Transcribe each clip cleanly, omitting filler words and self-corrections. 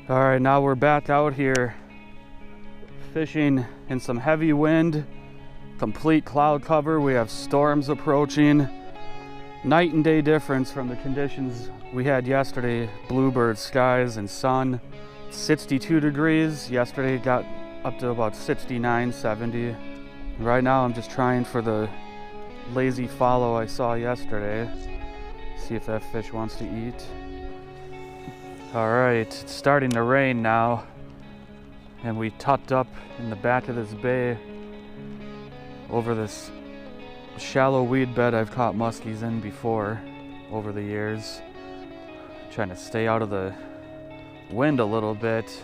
All right, now we're back out here fishing in some heavy wind, complete cloud cover. We have storms approaching. Night and day difference from the conditions we had yesterday. Bluebird skies and sun. 62 degrees. Yesterday it got up to about 69, 70. Right now I'm just trying for the lazy follow I saw yesterday. See if that fish wants to eat. All right, it's starting to rain now, and we tucked up in the back of this bay over this shallow weed bed I've caught muskies in before over the years. Trying to stay out of the wind a little bit.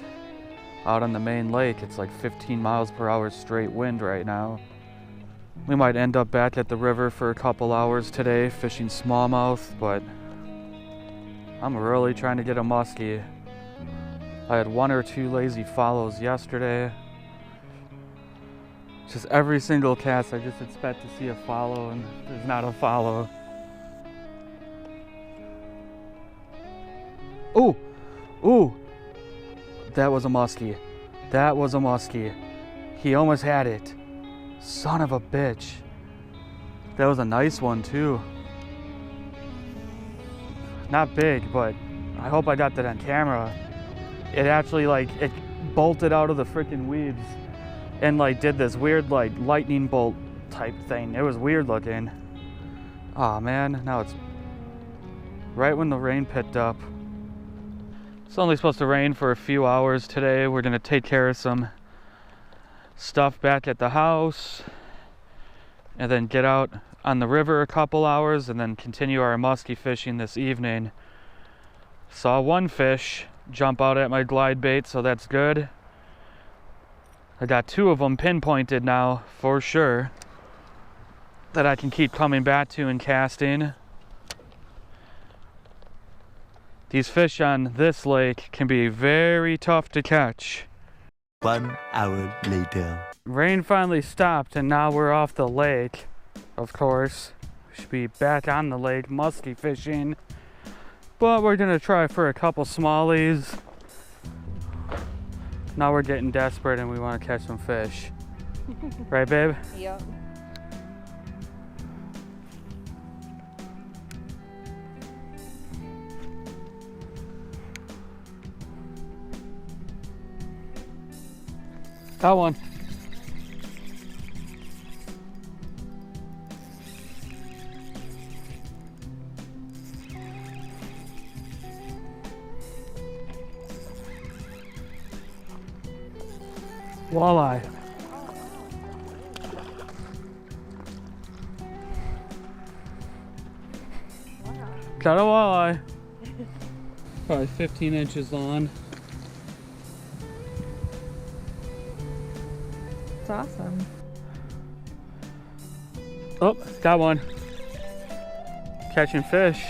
Out on the main lake, it's like 15 miles per hour straight wind right now. We might end up back at the river for a couple hours today fishing smallmouth, but I'm really trying to get a muskie. I had 1 or 2 lazy follows yesterday. Just every single cast I just expect to see a follow, and there's not a follow. Ooh, ooh, that was a muskie. That was a muskie. He almost had it. Son of a bitch. That was a nice one too. Not big, but I hope I got that on camera. It actually it bolted out of the freaking weeds and did this weird lightning bolt type thing. It was weird looking. Aw, man, now it's right when the rain picked up. It's only supposed to rain for a few hours today. We're gonna take care of some stuff back at the house and then get out on the river a couple hours and then continue our musky fishing this evening. Saw one fish jump out at my glide bait, so that's good. I got 2 of them pinpointed now for sure that I can keep coming back to and casting. These fish on this lake can be very tough to catch. 1 hour later. Rain finally stopped and now we're off the lake. Of course, we should be back on the lake musky fishing, but we're gonna try for a couple smallies. Now we're getting desperate and we want to catch some fish. Right, babe? Yep. Got one. Walleye. Got a walleye. Probably 15 inches long. It's awesome. Oh, got one. Catching fish.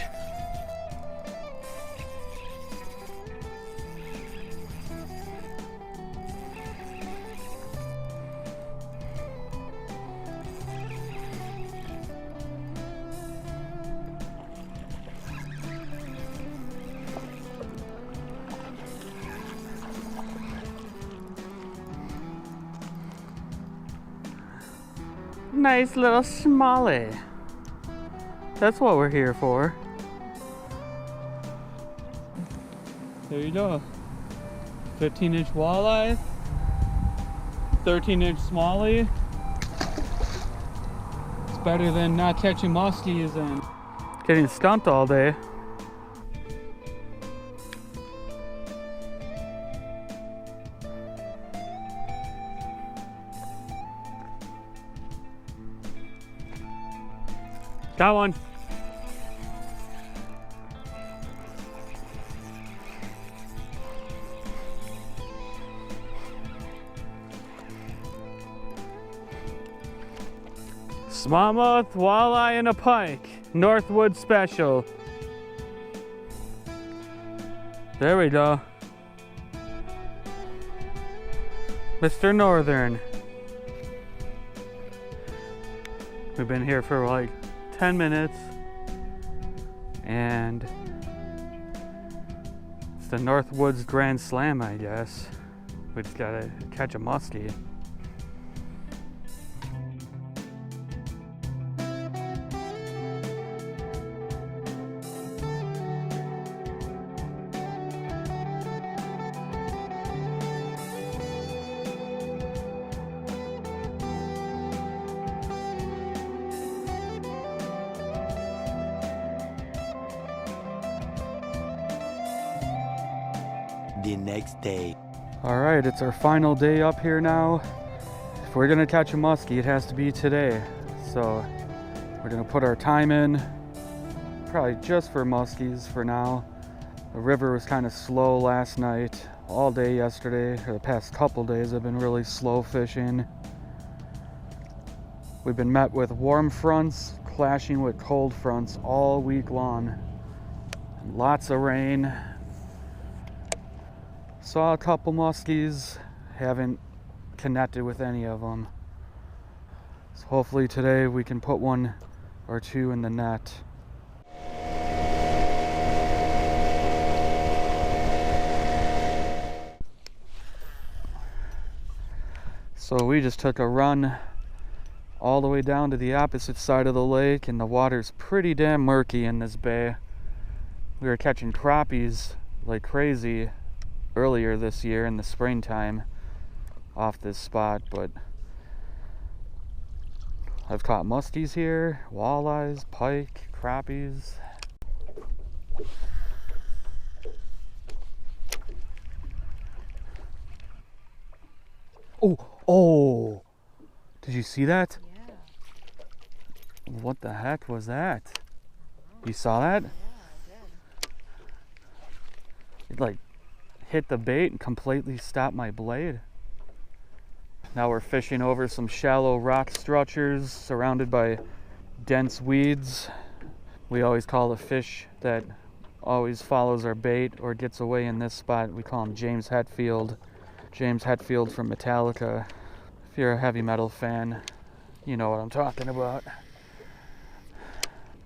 Nice little smallie. That's what we're here for. There you go. 15-inch walleye, 13-inch smallie. It's better than not catching muskies and getting stumped all day. Got one. Smallmouth, walleye, and a pike. Northwoods special. There we go. Mr. Northern. We've been here for like 10 minutes and the Northwoods Grand Slam, I guess. We just gotta catch a muskie. The next day. All right, it's our final day up here now. If we're gonna catch a muskie, it has to be today. So we're gonna put our time in, probably just for muskies for now. The river was kind of slow last night. All day yesterday, or the past couple days, I've been really slow fishing. We've been met with warm fronts clashing with cold fronts all week long. And lots of rain. Saw a couple muskies, haven't connected with any of them. So hopefully today we can put one or two in the net. So we just took a run all the way down to the opposite side of the lake, and the water's pretty damn murky in this bay. We were catching crappies like crazy earlier this year in the springtime off this spot, but I've caught muskies here, walleyes, pike, crappies. Oh, did you see that? Yeah. What the heck was that? You saw that? Yeah, I did. It like hit the bait and completely stopped my blade. Now we're fishing over some shallow rock structures surrounded by dense weeds. We always call the fish that always follows our bait or gets away in this spot, we call him James Hetfield. James Hetfield from Metallica. If you're a heavy metal fan, you know what I'm talking about.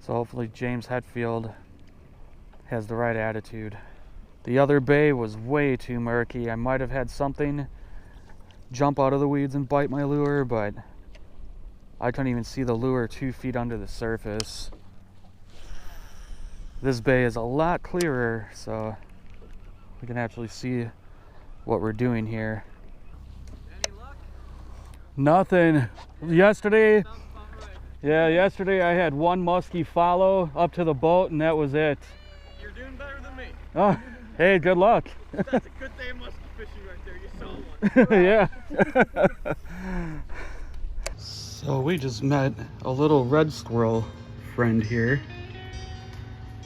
So hopefully James Hetfield has the right attitude. The other bay was way too murky. I might have had something jump out of the weeds and bite my lure, but I couldn't even see the lure 2 feet under the surface. This bay is a lot clearer, so we can actually see what we're doing here. Any luck? Nothing. Yesterday I had one muskie follow up to the boat, and that was it. You're doing better than me. Oh, hey, good luck. That's a good day of musky fishing right there. You saw one. Yeah. So we just met a little red squirrel friend here.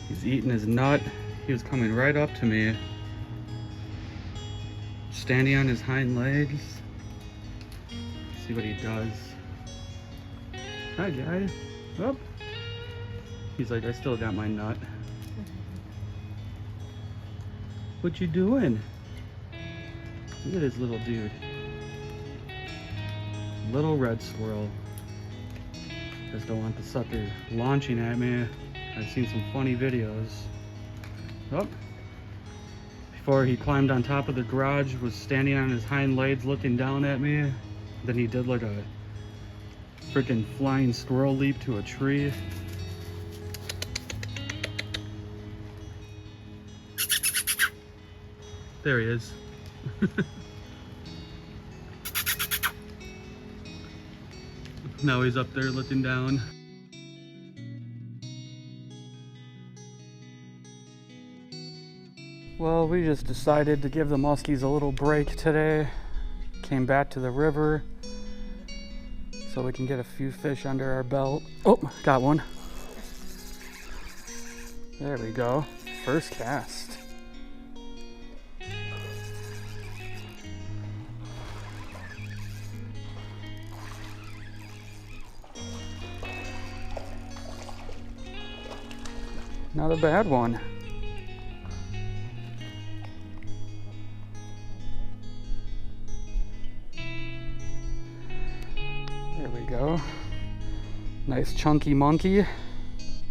He's eating his nut. He was coming right up to me, standing on his hind legs. Let's see what he does. Hi, guy. Oh. He's like, I still got my nut. What you doing? Look at this little dude. Little red squirrel. Just don't want the sucker launching at me. I've seen some funny videos. Oh. Before he climbed on top of the garage, was standing on his hind legs looking down at me. Then he did like a freaking flying squirrel leap to a tree. There he is. Now he's up there looking down. Well, we just decided to give the muskies a little break today. Came back to the river so we can get a few fish under our belt. Oh, got one. There we go. First cast. Not a bad one. There we go. Nice chunky monkey.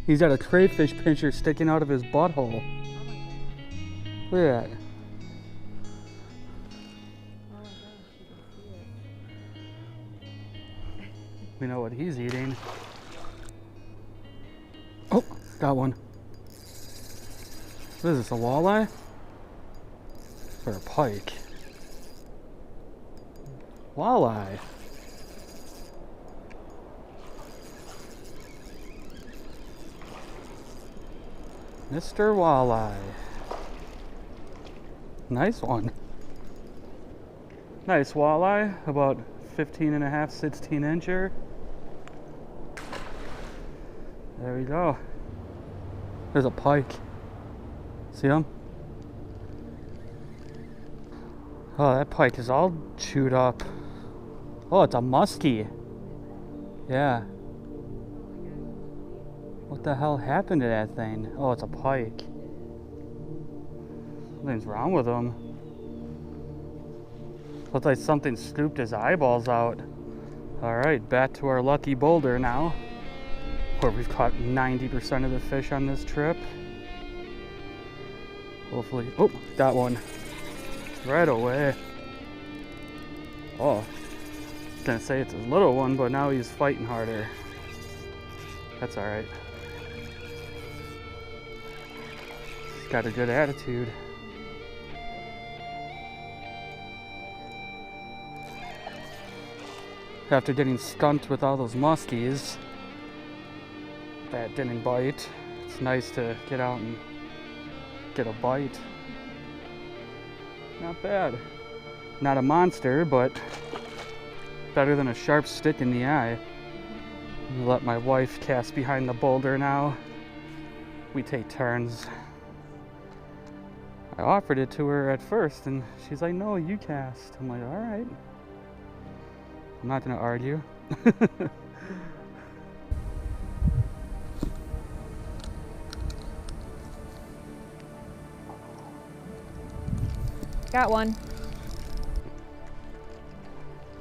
He's got a crayfish pincher sticking out of his butthole. Look at that. Oh my gosh, you can see it. We know what he's eating. Oh, got one. What is this, a walleye? Or a pike? Walleye. Mr. Walleye. Nice one. Nice walleye, about 15 and a half, 16 incher. There we go. There's a pike. See him? Oh, that pike is all chewed up. Oh, it's a musky. Yeah. What the hell happened to that thing? Oh, it's a pike. Something's wrong with him. Looks like something scooped his eyeballs out. Alright, back to our lucky boulder now, where we've caught 90% of the fish on this trip. Hopefully, oh, got one. Right away. Oh, I was gonna say it's a little one, but now he's fighting harder. That's alright. He's got a good attitude. After getting skunked with all those muskies that didn't bite, it's nice to get out and get a bite. Not bad. Not a monster, but better than a sharp stick in the eye. I'm gonna let my wife cast behind the boulder now. We take turns. I offered it to her at first and she's like, no, you cast. I'm like, all right. I'm not gonna argue. Got one.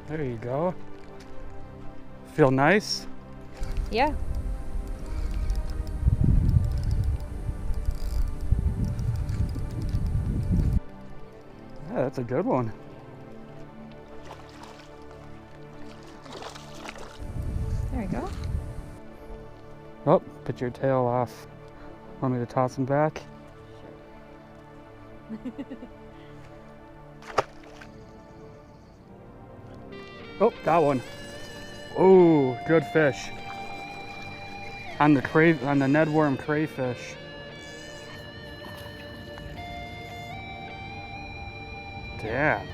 There you go. Feel nice? Yeah. Yeah, that's a good one. There we go. Oh, put your tail off. Want me to toss him back? Oh, got one. Oh, good fish. On the Ned worm crayfish. Damn.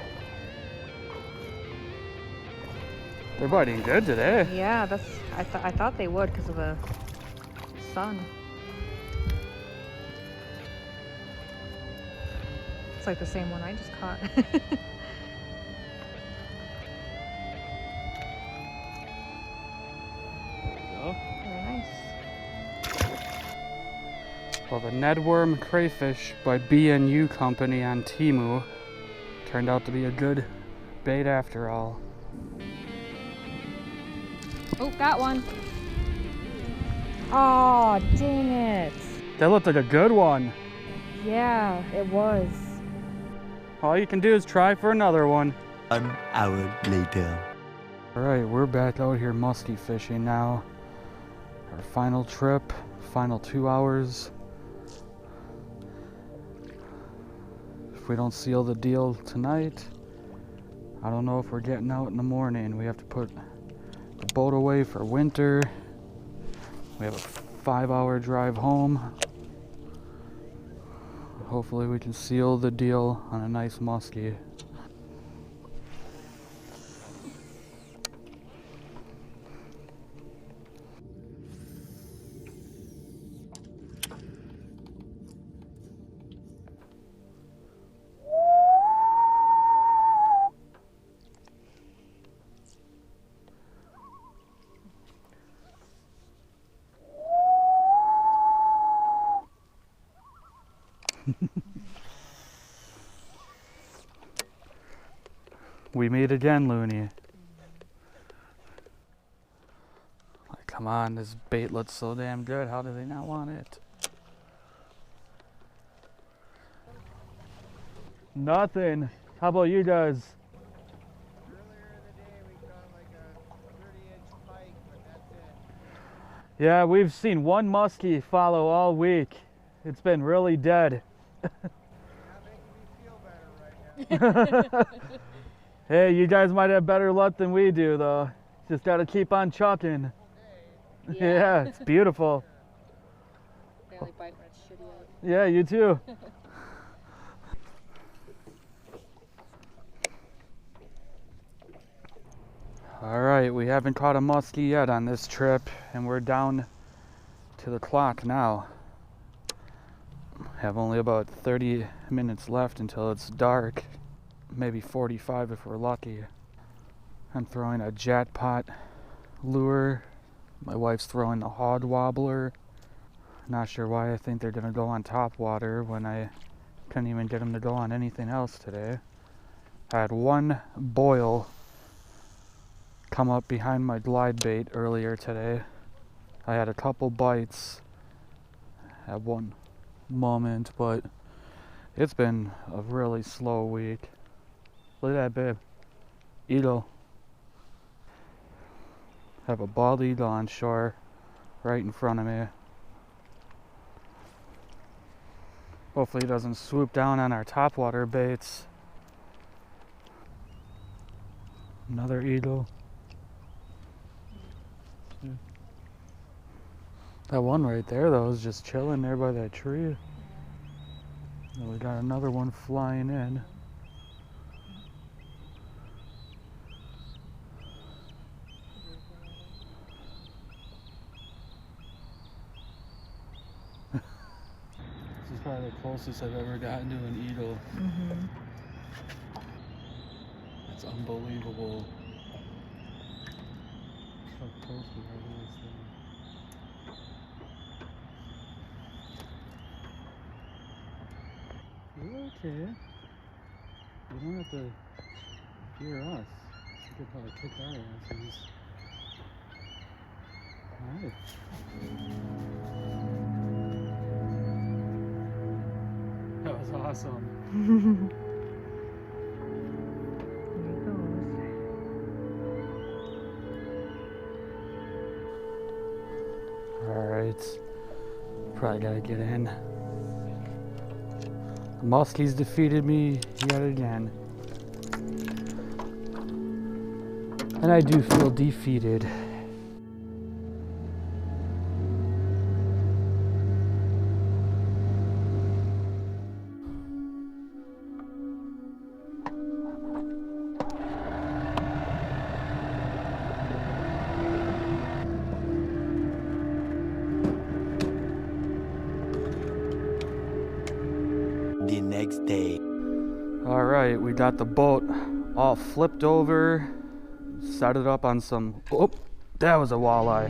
They're biting good today. Yeah, that's. I thought they would because of the sun. It's like the same one I just caught. Very nice. Well, the Ned worm crayfish by B&U Company on Temu turned out to be a good bait after all. Oh, got one. Oh, dang it. That looked like a good one. Yeah, it was. All you can do is try for another one. 1 hour later. Alright, we're back out here musky fishing now. Our final trip, final 2 hours. If we don't seal the deal tonight, I don't know if we're getting out in the morning. We have to put the boat away for winter. We have a 5-hour drive home. Hopefully we can seal the deal on a nice muskie. We meet again, Looney. Like, come on, this bait looks so damn good. How do they not want it? Nothing. How about you guys? Earlier in the day we caught like a 30-inch pike, but that's it. Yeah, we've seen one muskie follow all week. It's been really dead. You're not making me feel better right now. Hey, you guys might have better luck than we do, though. Just gotta keep on chucking. Yeah, it's beautiful. They only bite when it's shitty out. Yeah, you too. All right, we haven't caught a muskie yet on this trip, and we're down to the clock now. Have only about 30 minutes left until it's dark, maybe 45 if we're lucky. I'm throwing a jackpot lure. My wife's throwing a hog wobbler. Not sure why I think they're gonna go on top water when I couldn't even get them to go on anything else today. I had one boil come up behind my glide bait earlier today. I had a couple bites at one moment, but it's been a really slow week. Look at that, babe. Eagle. Have a bald eagle on shore right in front of me. Hopefully he doesn't swoop down on our topwater baits. Another eagle. That one right there though is just chilling there by that tree. And we got another one flying in. This is probably the closest I've ever gotten to an eagle. That's unbelievable. How close we are to this thing. You're okay. You don't have to fear us. You could probably kick our asses. Alright. That was awesome. Alright. Probably gotta get in. The muskies defeated me yet again. And I do feel defeated. The next day. All right, we got the boat all flipped over, set it up on some, oh, that was a walleye.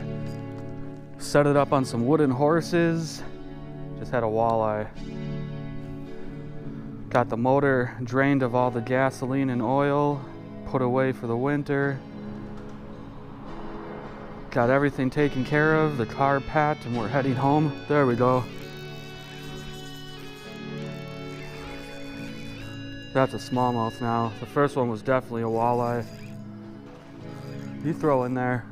Set it up on some wooden horses, just had a walleye. Got the motor drained of all the gasoline and oil, put away for the winter. Got everything taken care of, the car packed, and we're heading home. There we go. That's a smallmouth now. The first one was definitely a walleye. You throw in there.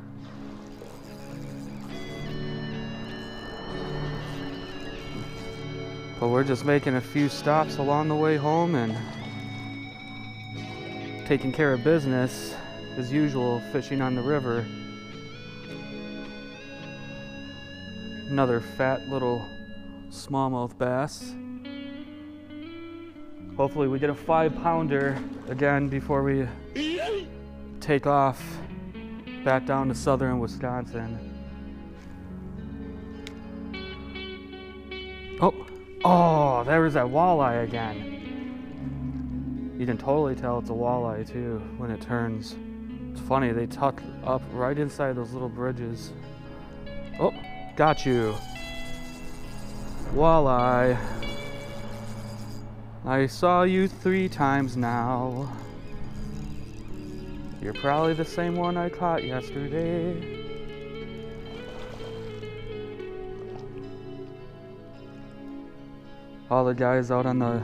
But we're just making a few stops along the way home and taking care of business as usual, fishing on the river. Another fat little smallmouth bass. Hopefully we get a 5-pounder again before we take off back down to southern Wisconsin. Oh, there was that walleye again. You can totally tell it's a walleye too when it turns. It's funny, they tuck up right inside those little bridges. Oh, got you. Walleye. I saw you 3 times now. You're probably the same one I caught yesterday. All the guys out on the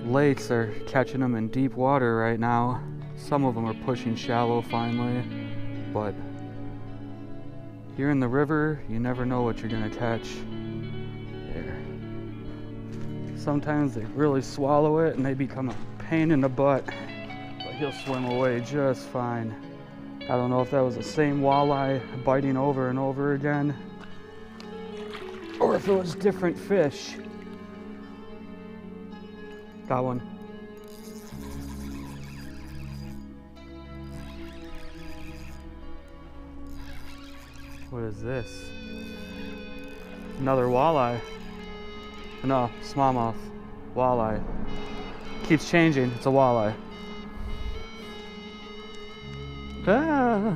lakes are catching them in deep water right now. Some of them are pushing shallow finally, but here in the river, you never know what you're gonna catch. There. Sometimes they really swallow it and they become a pain in the butt, but he'll swim away just fine. I don't know if that was the same walleye biting over and over again, or if it was different fish. Got one. What is this? Another walleye. No, smallmouth. Walleye. Keeps changing. It's a walleye. Ah.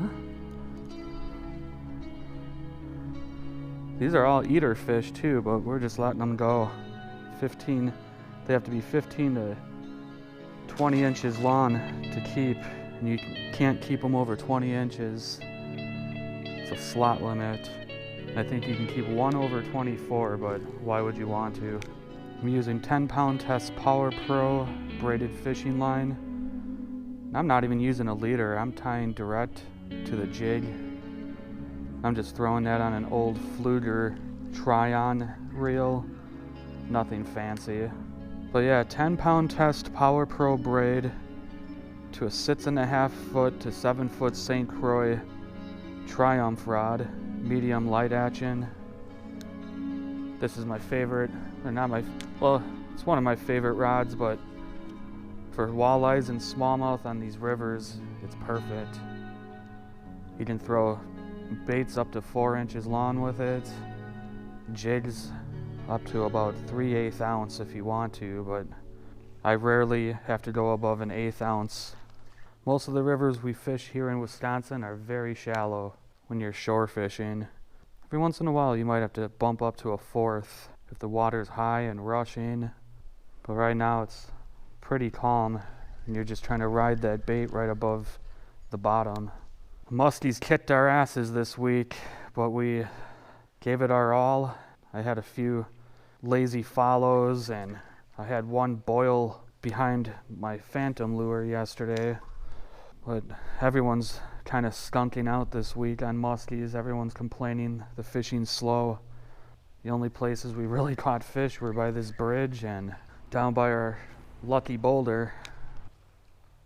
These are all eater fish too, but we're just letting them go. 15. They have to be 15 to 20 inches long to keep, and you can't keep them over 20 inches. It's a slot limit. I think you can keep one over 24, but why would you want to? I'm using 10-pound test Power Pro braided fishing line. I'm not even using a leader. I'm tying direct to the jig. I'm just throwing that on an old Fluger Tryon reel. Nothing fancy. But yeah, 10-pound test Power Pro braid to a 6.5 foot to 7 foot St. Croix Triumph rod, medium light action. This is my favorite, or not my, well, it's one of my favorite rods, but for walleyes and smallmouth on these rivers, it's perfect. You can throw baits up to 4 inches long with it, jigs up to about 3/8 ounce if you want to, but I rarely have to go above an 1/8 ounce. Most of the rivers we fish here in Wisconsin are very shallow when you're shore fishing. Every once in a while you might have to bump up to a 1/4 if the water's high and rushing, but right now it's pretty calm and you're just trying to ride that bait right above the bottom. Muskies kicked our asses this week, but we gave it our all. I had a few lazy follows and I had one boil behind my phantom lure yesterday, but everyone's kind of skunking out this week on muskies. Everyone's complaining the fishing's slow. The only places we really caught fish were by this bridge and down by our lucky boulder.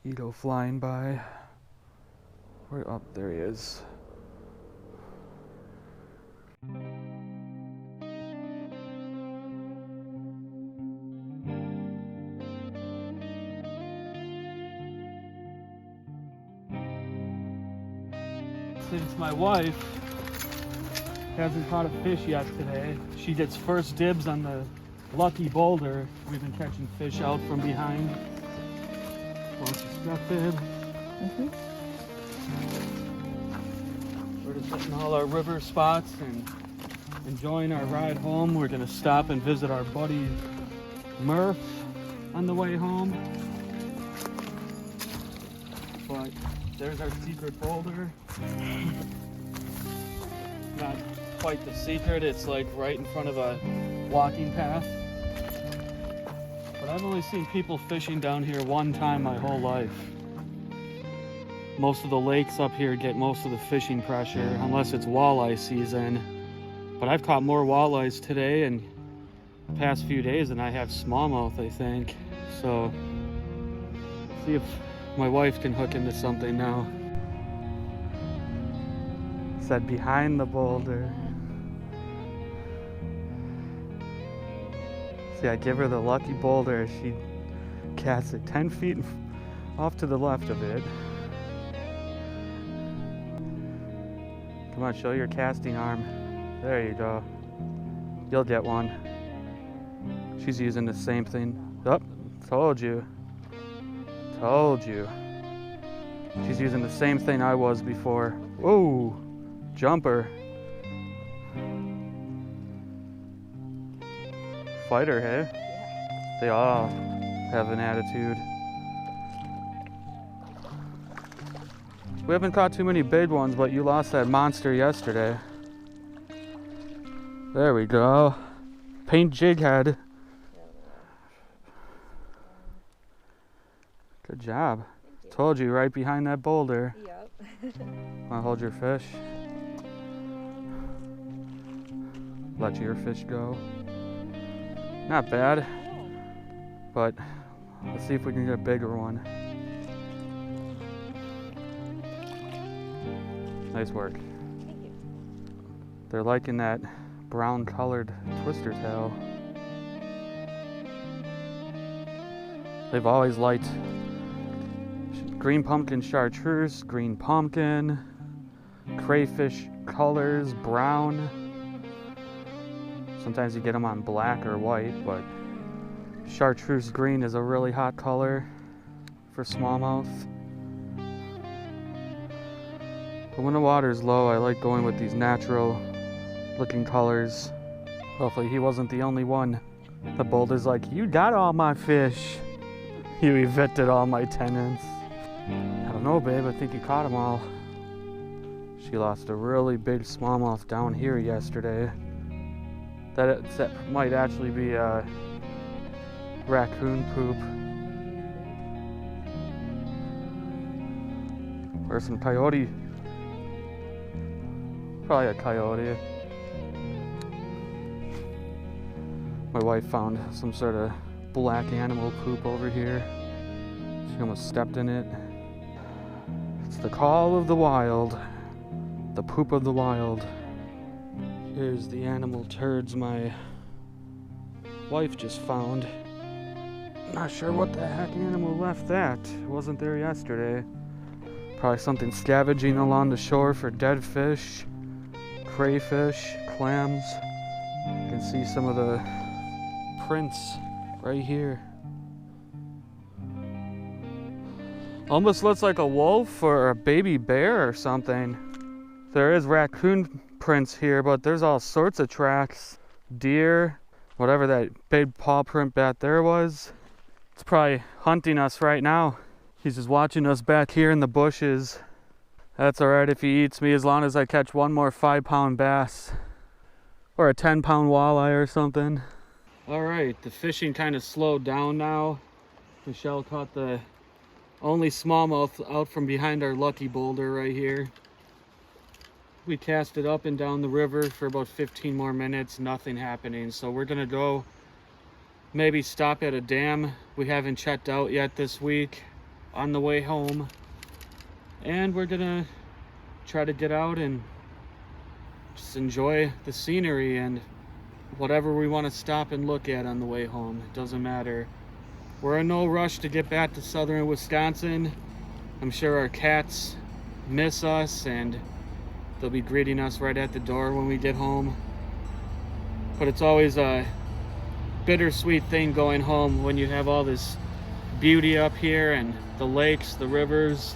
Eagle flying by. Where up? There he is. Since my wife hasn't caught a fish yet today, she gets first dibs on the lucky boulder. We've been catching fish out from behind. Bunch of stuff in. We're just hitting all our river spots and enjoying our ride home. We're gonna stop and visit our buddy Murph on the way home. But there's our secret boulder. Not quite the secret, it's like right in front of a walking path. But I've only seen people fishing down here one time my whole life. Most of the lakes up here get most of the fishing pressure, unless it's walleye season. But I've caught more walleyes today and the past few days than I have smallmouth, I think. So, see if my wife can hook into something now. Said behind the boulder. See, I give her the lucky boulder. She casts it 10 feet off to the left of it. Come on, show your casting arm. There you go. You'll get one. She's using the same thing. Oh, told you. Told you. She's using the same thing I was before. Whoa, jumper. Fighter, hey? Yeah. They all have an attitude. We haven't caught too many big ones, but you lost that monster yesterday. There we go. Paint jig head. Good job. Told you, right behind that boulder. Yep. Wanna hold your fish? Let your fish go. Not bad, but let's see if we can get a bigger one. Nice work. Thank you. They're liking that brown colored twister tail. They've always liked green pumpkin chartreuse, green pumpkin, crayfish colors, brown. Sometimes you get them on black or white, but chartreuse green is a really hot color for smallmouth. But when the water's low, I like going with these natural looking colors. Hopefully he wasn't the only one. The boulder's like, you got all my fish. You evicted all my tenants. I don't know, babe, I think you caught them all. She lost a really big smallmouth down here yesterday. That might actually be raccoon poop. Or some coyote. Probably a coyote. My wife found some sort of black animal poop over here. She almost stepped in it. It's the call of the wild. The poop of the wild. Here's the animal turds my wife just found. Not sure what the heck animal left that. It wasn't there yesterday. Probably something scavenging along the shore for dead fish, crayfish, clams. You can see some of the prints right here. Almost looks like a wolf or a baby bear or something. There is raccoon prints here, but there's all sorts of tracks. Deer, whatever that big paw print back there was. It's probably hunting us right now. He's just watching us back here in the bushes. That's alright if he eats me, as long as I catch one more 5-pound bass. Or a 10-pound walleye or something. Alright, the fishing kind of slowed down now. Michelle caught the only smallmouth out from behind our lucky boulder right here. We cast it up and down the river for about 15 more minutes, nothing happening. So we're gonna go maybe stop at a dam we haven't checked out yet this week on the way home. And we're gonna try to get out and just enjoy the scenery and whatever we want to stop and look at on the way home. It doesn't matter. We're in no rush to get back to southern Wisconsin. I'm sure our cats miss us and they'll be greeting us right at the door when we get home. But it's always a bittersweet thing going home when you have all this beauty up here and the lakes, the rivers,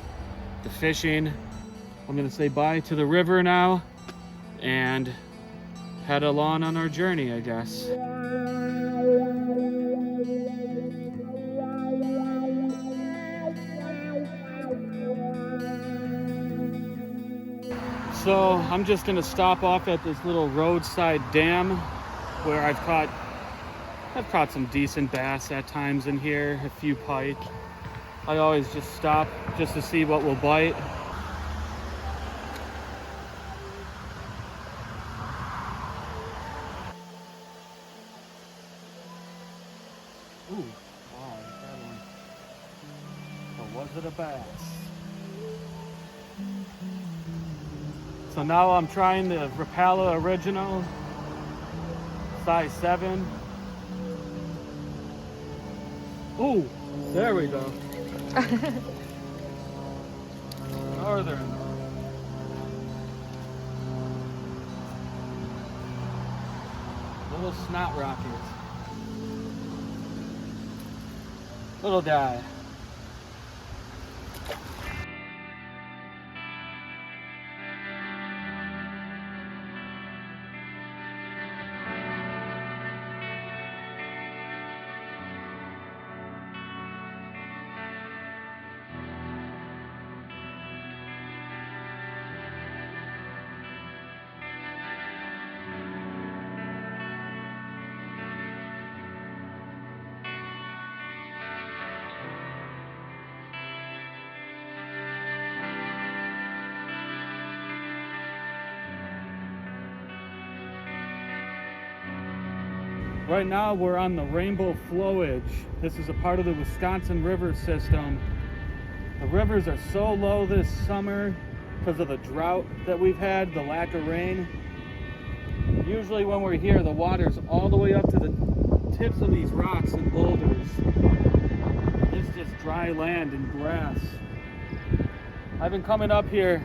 the fishing. I'm gonna say bye to the river now and head along on our journey, I guess. So I'm just gonna stop off at this little roadside dam where I've caught some decent bass at times in here, a few pike. I always just stop just to see what will bite. Ooh, wow, that one. But was it a bass? So now I'm trying the Weckerle Original, size 7. Ooh, there we go. Northern. Little snot rocket. Little guy. Right now we're on the Rainbow Flowage. This is a part of the Wisconsin River system. The rivers are so low this summer because of the drought that we've had, the lack of rain. Usually when we're here, the water's all the way up to the tips of these rocks and boulders. It's just dry land and grass. I've been coming up here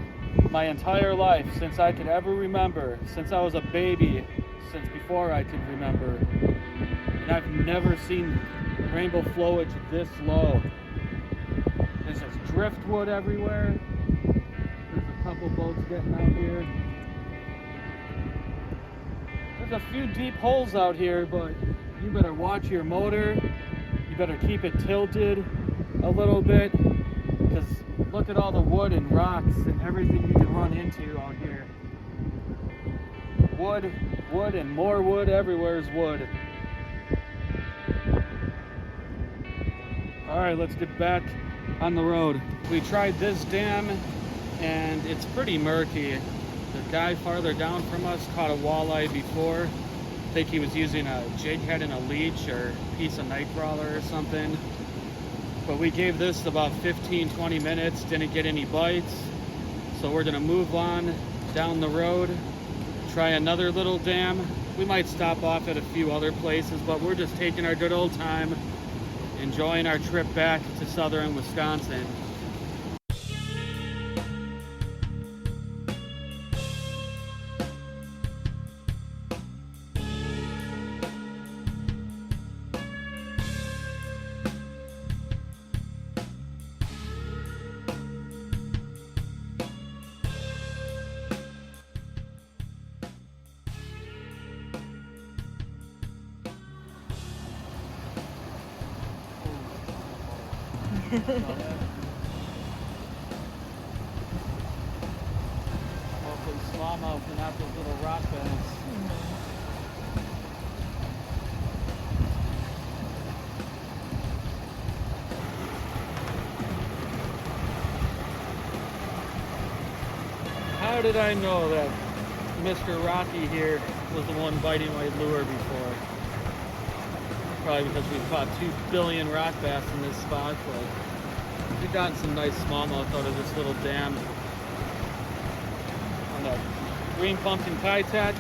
my entire life, since I could ever remember, since I was a baby, since before I could remember. And I've never seen rainbow flowage this low. There's just driftwood everywhere. There's a couple boats getting out here. There's a few deep holes out here, but you better watch your motor. You better keep it tilted a little bit, because look at all the wood and rocks and everything you can run into out here. Wood, wood, and more wood. Everywhere is wood. All right, let's get back on the road. We tried this dam and it's pretty murky. The guy farther down from us caught a walleye before. I think he was using a jig head and a leech or a piece of night crawler or something. But we gave this about 15-20 minutes, didn't get any bites. So we're gonna move on down the road, try another little dam. We might stop off at a few other places, but we're just taking our good old time, enjoying our trip back to southern Wisconsin. Hopefully smallmouth and not those little rock bass. How did I know that Mr. Rocky here was the one biting my lure before? Probably because we've caught 2 billion rock bass in this spot, but we've gotten some nice smallmouth out of this little dam on the green pumpkin Kitech.